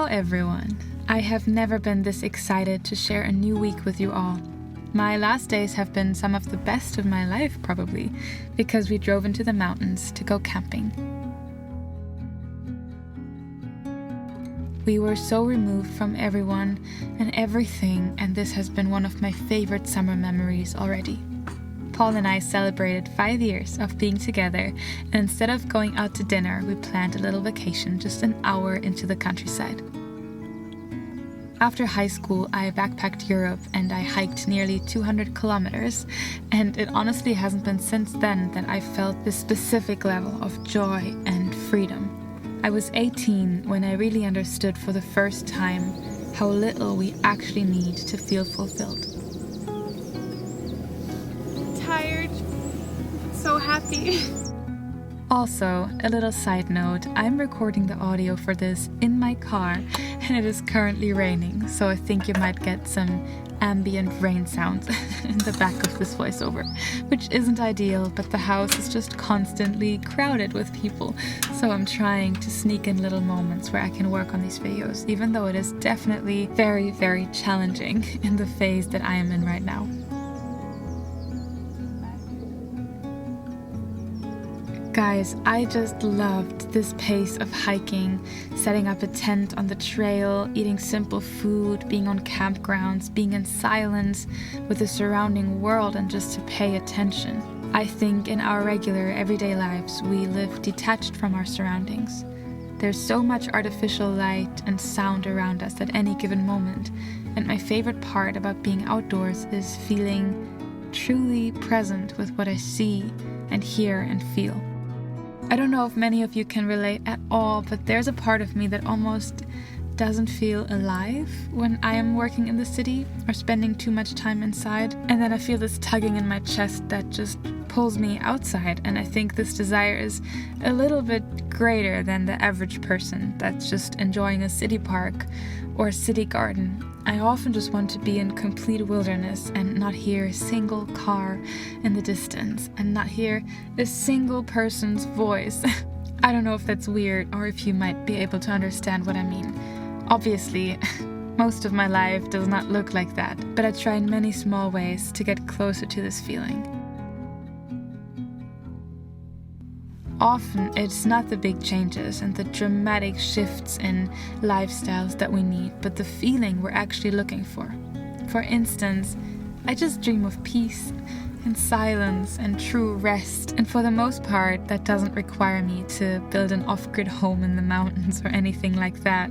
Hello everyone! I have never been this excited to share a new week with you all. My last days have been some of the best of my life probably, because we drove into the mountains to go camping. We were so removed from everyone and everything, and this has been one of my favorite summer memories already. Paul and I celebrated 5 years of being together, and instead of going out to dinner, we planned a little vacation just an hour into the countryside. After high school, I backpacked Europe and I hiked nearly 200 kilometers, and it honestly hasn't been since then that I felt this specific level of joy and freedom. I was 18 when I really understood for the first time how little we actually need to feel fulfilled. Tired, so happy. Also, a little side note, I'm recording the audio for this in my car and it is currently raining, so I think you might get some ambient rain sounds in the back of this voiceover, which isn't ideal, but the house is just constantly crowded with people, so I'm trying to sneak in little moments where I can work on these videos, even though it is definitely very, very challenging in the phase that I am in right now. Guys, I just loved this pace of hiking, setting up a tent on the trail, eating simple food, being on campgrounds, being in silence with the surrounding world and just to pay attention. I think in our regular everyday lives, we live detached from our surroundings. There's so much artificial light and sound around us at any given moment, and my favorite part about being outdoors is feeling truly present with what I see and hear and feel. I don't know if many of you can relate at all, but there's a part of me that almost doesn't feel alive when I am working in the city or spending too much time inside, and then I feel this tugging in my chest that just pulls me outside, and I think this desire is a little bit greater than the average person that's just enjoying a city park or a city garden. I often just want to be in complete wilderness and not hear a single car in the distance and not hear a single person's voice. I don't know if that's weird or if you might be able to understand what I mean. Obviously, most of my life does not look like that, but I try in many small ways to get closer to this feeling. Often, it's not the big changes and the dramatic shifts in lifestyles that we need, but the feeling we're actually looking for. For instance, I just dream of peace and silence and true rest, and for the most part, that doesn't require me to build an off-grid home in the mountains or anything like that.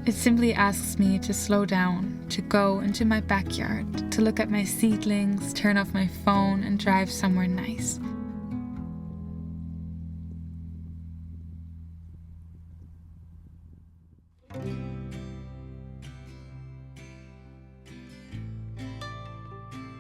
It simply asks me to slow down, to go into my backyard, to look at my seedlings, turn off my phone, and drive somewhere nice.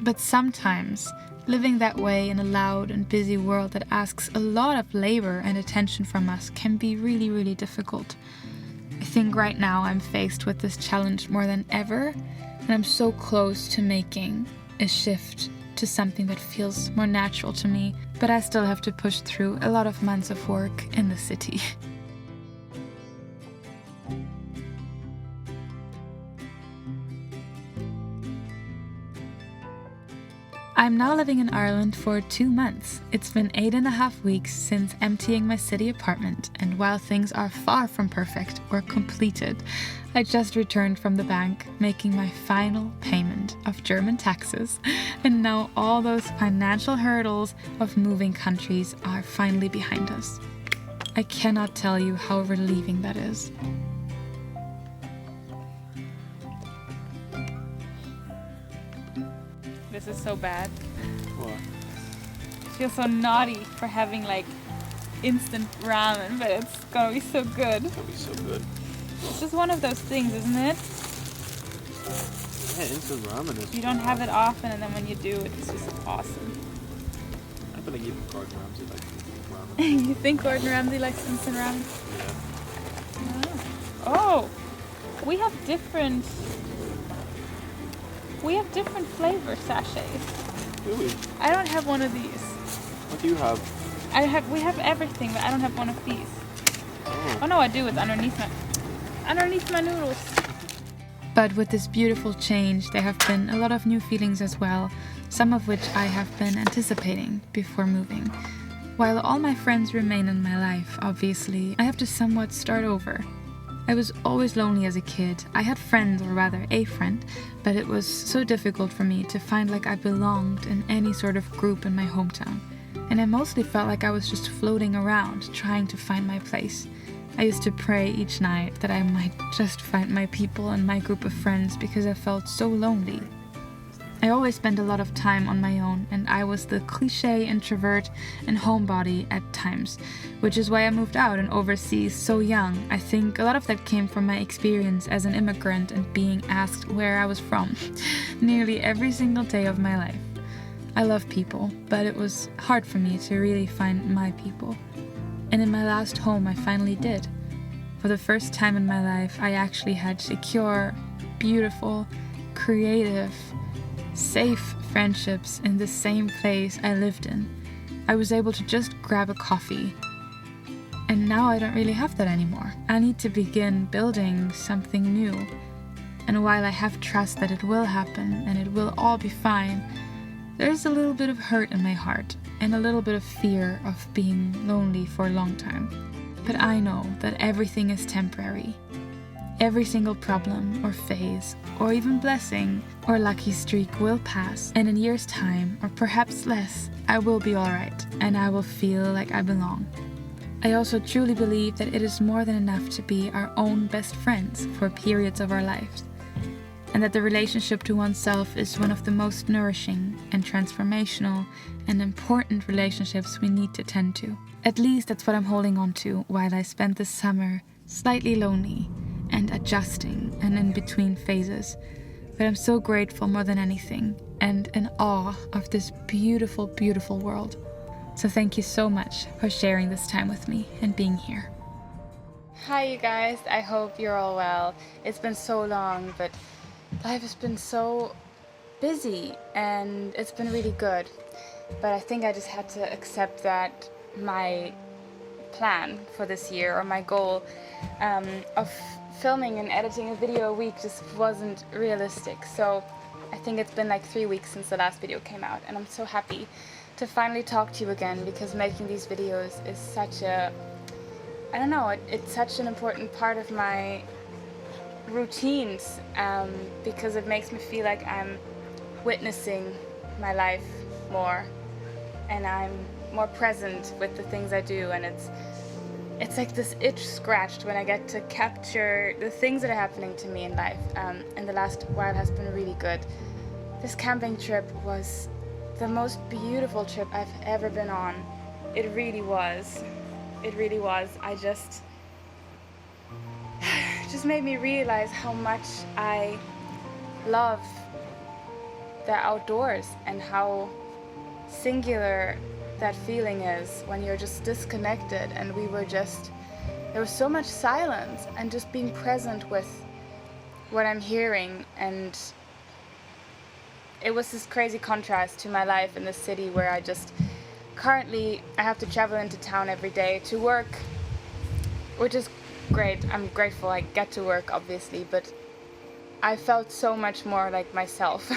But sometimes, living that way in a loud and busy world that asks a lot of labor and attention from us can be really, really difficult. I think right now I'm faced with this challenge more than ever, and I'm so close to making a shift to something that feels more natural to me, but I still have to push through a lot of months of work in the city. I'm now living in Ireland for 2 months. It's been 8.5 weeks since emptying my city apartment, and while things are far from perfect or completed, I just returned from the bank, making my final payment of German taxes, and now all those financial hurdles of moving countries are finally behind us. I cannot tell you how relieving that is. This is so bad. What? I feel so naughty for having like instant ramen, but it's gonna be so good. It's gonna be so good. It's just one of those things, isn't it? Yeah, instant ramen is. You don't have it often, and then when you do, it's just awesome. I think even Gordon Ramsay likes instant ramen. You think Gordon Ramsay likes instant ramen? Yeah. Oh, we have different flavor sachets. Do we? I don't have one of these. What do you have? We have everything, but I don't have one of these. Oh. Oh no, I do. It's underneath my. underneath my noodles. But with this beautiful change, there have been a lot of new feelings as well, some of which I have been anticipating before moving. While all my friends remain in my life, obviously, I have to somewhat start over. I was always lonely as a kid. I had friends, or rather a friend, but it was so difficult for me to find like I belonged in any sort of group in my hometown. And I mostly felt like I was just floating around, trying to find my place. I used to pray each night that I might just find my people and my group of friends because I felt so lonely. I always spent a lot of time on my own, and I was the cliché introvert and homebody at times, which is why I moved out and overseas so young. I think a lot of that came from my experience as an immigrant and being asked where I was from nearly every single day of my life. I love people, but it was hard for me to really find my people. And in my last home, I finally did. For the first time in my life, I actually had secure, beautiful, creative, safe friendships in the same place I lived in. I was able to just grab a coffee. And now I don't really have that anymore. I need to begin building something new. And while I have trust that it will happen and it will all be fine, there's a little bit of hurt in my heart and a little bit of fear of being lonely for a long time. But I know that everything is temporary. Every single problem or phase or even blessing or lucky streak will pass, and in years' time, or perhaps less, I will be alright and I will feel like I belong. I also truly believe that it is more than enough to be our own best friends for periods of our lives, and that the relationship to oneself is one of the most nourishing and transformational and important relationships we need to tend to. At least that's what I'm holding on to while I spent this summer slightly lonely and adjusting and in between phases. But I'm so grateful more than anything and in awe of this beautiful, beautiful world. So thank you so much for sharing this time with me and being here. Hi you guys, I hope you're all well. It's been so long, but life has been so busy and it's been really good. But I think I just had to accept that my plan for this year, or my goal of filming and editing a video a week, just wasn't realistic. So I think it's been like 3 weeks since the last video came out, and I'm so happy to finally talk to you again, because making these videos is such a, I don't know, it's such an important part of my routines, because it makes me feel like I'm witnessing my life more and I'm more present with the things I do, and it's like this itch scratched when I get to capture the things that are happening to me in life. And the last while has been really good. This camping trip was the most beautiful trip I've ever been on. It really was. It really was. It just made me realize how much I love the outdoors and how singular that feeling is when you're just disconnected. And there was so much silence and just being present with what I'm hearing. And it was this crazy contrast to my life in the city, where currently I have to travel into town every day to work, which is great. I'm grateful I get to work, obviously, but I felt so much more like myself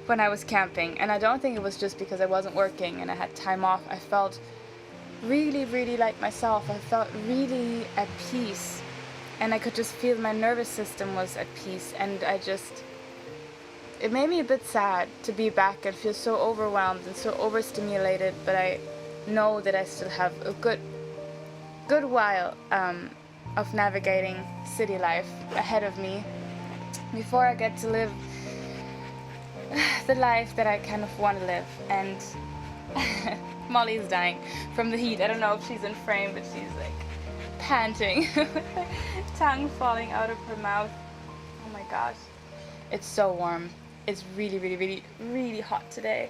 when I was camping. And I don't think it was just because I wasn't working and I had time off. I felt really, really like myself. I felt really at peace, and I could just feel my nervous system was at peace. And it made me a bit sad to be back and feel so overwhelmed and so overstimulated, but I know that I still have a good while of navigating city life ahead of me before I get to live the life that I kind of want to live. And Molly's dying from the heat. I don't know if she's in frame, but she's like panting, tongue falling out of her mouth. Oh my gosh, it's so warm. It's really, really, really, really hot today.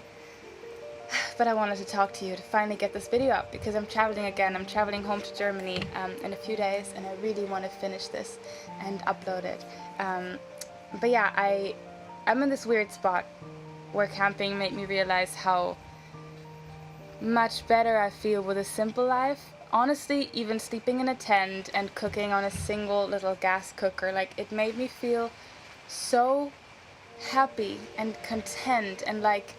But I wanted to talk to you to finally get this video up, because I'm traveling again. I'm traveling home to Germany in a few days, and I really want to finish this and upload it. But yeah, I'm in this weird spot where camping made me realize how much better I feel with a simple life honestly, even sleeping in a tent and cooking on a single little gas cooker, like, it made me feel so happy and content and like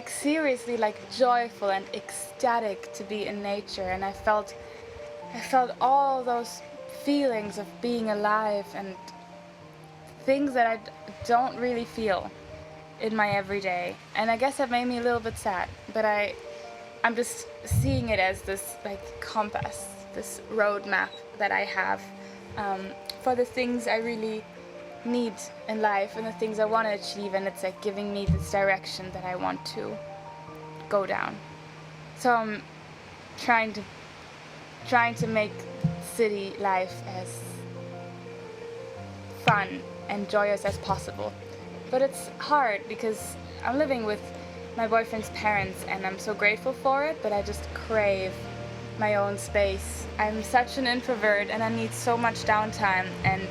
seriously like joyful and ecstatic to be in nature. And I felt all those feelings of being alive and things that don't really feel in my everyday. And I guess that made me a little bit sad, but I'm just seeing it as this like compass, this roadmap that I have for the things I really need in life and the things I want to achieve, and it's like giving me this direction that I want to go down. So I'm trying to make city life as fun and joyous as possible. But it's hard because I'm living with my boyfriend's parents and I'm so grateful for it, but I just crave my own space. I'm such an introvert and I need so much downtime, and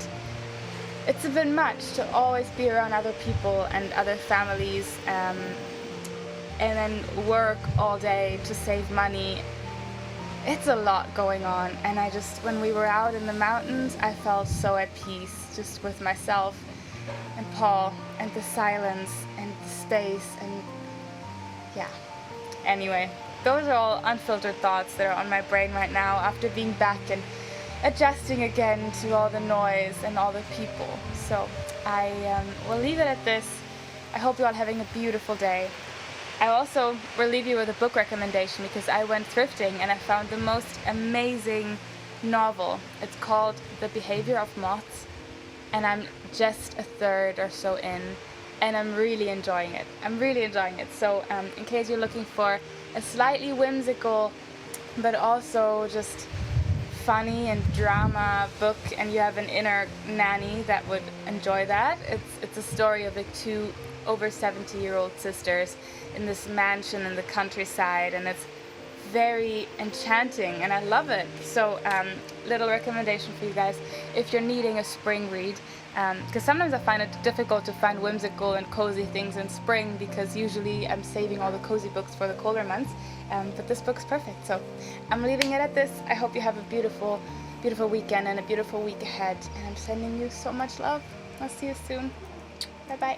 it's a bit much to always be around other people and other families, and then work all day to save money. It's a lot going on, and when we were out in the mountains, I felt so at peace just with myself and Paul and the silence and the space, and yeah. Anyway, those are all unfiltered thoughts that are on my brain right now after being back and adjusting again to all the noise and all the people. So I will leave it at this. I hope you're all having a beautiful day. I also will leave you with a book recommendation because I went thrifting and I found the most amazing novel. It's called The Behavior of Moths, and I'm just a third or so in, and I'm really enjoying it. So in case you're looking for a slightly whimsical but also just funny and drama book and you have an inner nanny that would enjoy that, it's a story of like two over 70-year-old sisters in this mansion in the countryside, and it's very enchanting and I love it. So little recommendation for you guys if you're needing a spring read, because sometimes I find it difficult to find whimsical and cozy things in spring because usually I'm saving all the cozy books for the colder months, but this book's perfect. So I'm leaving it at this. I hope you have a beautiful weekend and a beautiful week ahead, and I'm sending you so much love. I'll see you soon. Bye bye.